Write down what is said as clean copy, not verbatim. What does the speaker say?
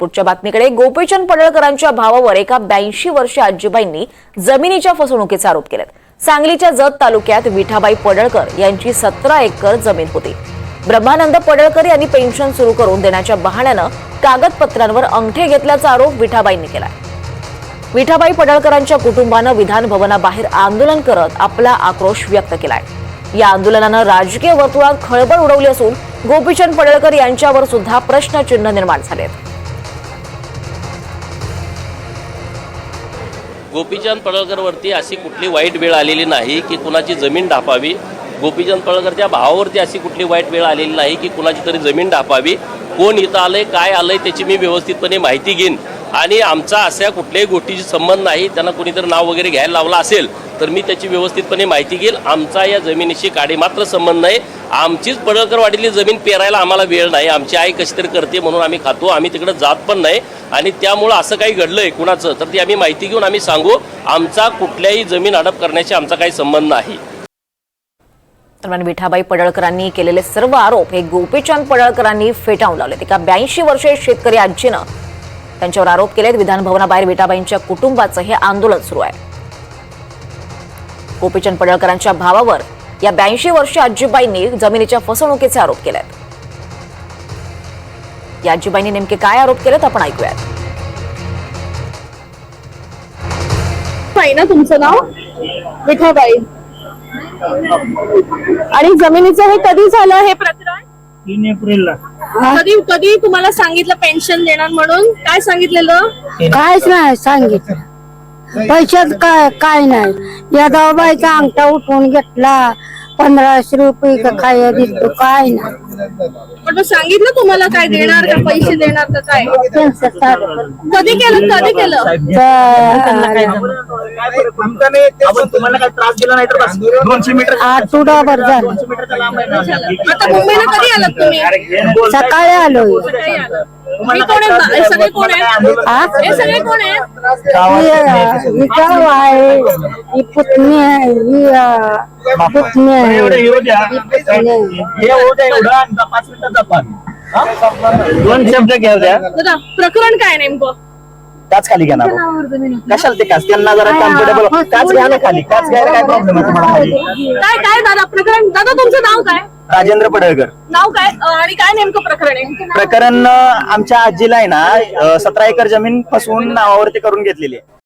पुढच्या बातमीकडे गोपीचंद पडळकरांच्या भावावर एका 82 वर्षीय आजीबाईंनी जमिनीच्या फसवणुकीचा आरोप केलाय। सांगलीच्या जत तालुक्यात विठाबाई पडळकर यांची 17 एकर जमीन होती। ब्रह्मानंद पडळकर यांनी पेन्शन सुरू करून देण्याच्या बहाण्यानं कागदपत्रांवर अंगठे घेतल्याचा आरोप विठाबाईंनी केलाय। विठाबाई पडळकरांच्या कुटुंबानं विधान भवनाबाहेर आंदोलन करत आपला आक्रोश व्यक्त केलाय। या आंदोलनानं राजकीय वर्तुळात खळबळ उडवली असून गोपीचंद पडळकर यांच्यावर सुद्धा प्रश्नचिन्ह निर्माण झाले। गोपीचंद पडळकरवरती अशी कुठली वाईट वेळ आलेली नाही की कुणाची जमीन ढापावी। गोपीचंद पडळकरच्या भावावरती अशी कुठली वाईट वेळ आलेली नाही की कुणाची तरी जमीन ढापावी। कोण इथं आलंय काय आलंय त्याची मी व्यवस्थितपणे माहिती घेईन आणि आमचा अशा कुठल्याही गोष्टीशी संबंध नाही। त्यांना कुणीतरी नाव वगैरे घ्यायला लावलं असेल तर मी त्याची व्यवस्थितपणे माहिती घेईल। आमचा या जमिनीशी काडीमात्र संबंध नाही। आमचीच पडळकरवाडीतली जमीन पेरायला आम्हाला वेळ नाही। आमची आई कशी तरी करते म्हणून आम्ही खातो, आम्ही तिकडे जात पण नाही आणि त्यामुळे असं काही घडलंय कुणाचं तर ती आम्ही माहिती घेऊन आम्ही सांगू। आमचा कुठल्याही जमीन अडप करण्याशी आमचा काही संबंध नाही। दरम्यान विठाबाई पडळकरांनी केलेले सर्व आरोप हे गोपीचंद पडळकरांनी फेटाळून लावले। एका 82 वर्षीय शेतकरी आजीनं त्यांच्यावर आरोप केलेत। विधान भवनाबाहेर विठाबाईंच्या कुटुंबाचं हे आंदोलन सुरू आहे। गोपीचंद पडळकरांच्या भावावर या 82 वर्षीय आजीबाईंनी जमिनीच्या फसवणुकीचे आरोप केलेत। या आजीबाईंनी नेमके काय आरोप केलेत आपण ऐकूयात। ना तुमचं नाव विठाबाई आणि जमिनीचं हे कधी झालं हे प्रकरण? 3 एप्रिलला। कधी तुम्हाला सांगितलं पेन्शन देणार म्हणून? काय सांगितलेलं? काहीच नाही सांगितलं। पैशात काय नाही। या दाबाईचा अंगठा उठवून घेतला, 1500 रुपये काय दिसतो काय नाही। पण मग सांगितलं तुम्हाला काय देणार का पैसे देणार का काय? कधी केलं? तुम्हाला काय त्रास दिला नाही तर 200 मीटर आठवडाभर झालं। आता मुंबईला कधी आलात तुम्ही? सकाळी आलो। सकाळी आलात। हे कोण आहे? हे सगळे कोण आहेत? हे सगळे कोण आहेत? ही जाव आहे, ही पुतणी आहे, ही पुतणी आहे। दोन शब्द घेऊ द्या। दादा प्रकरण काय नेमकं? काच खाली घ्या ना कशाला ते काच त्यांना जरा कम्फर्टेबल काच घ्या ना खाली। काच घ्यायला काय प्रॉब्लेम आहे तुम्हाला खाली? काय दादा प्रकरण? दादा तुमचं नाव काय? राजेंद्र पडळकर। नाव काय आणि काय नेमकं प्रकरण आहे? प्रकरण आमच्या आजीला आहे ना 17 एकर जमीन फसवून नावावरती करून घेतलेली आहे।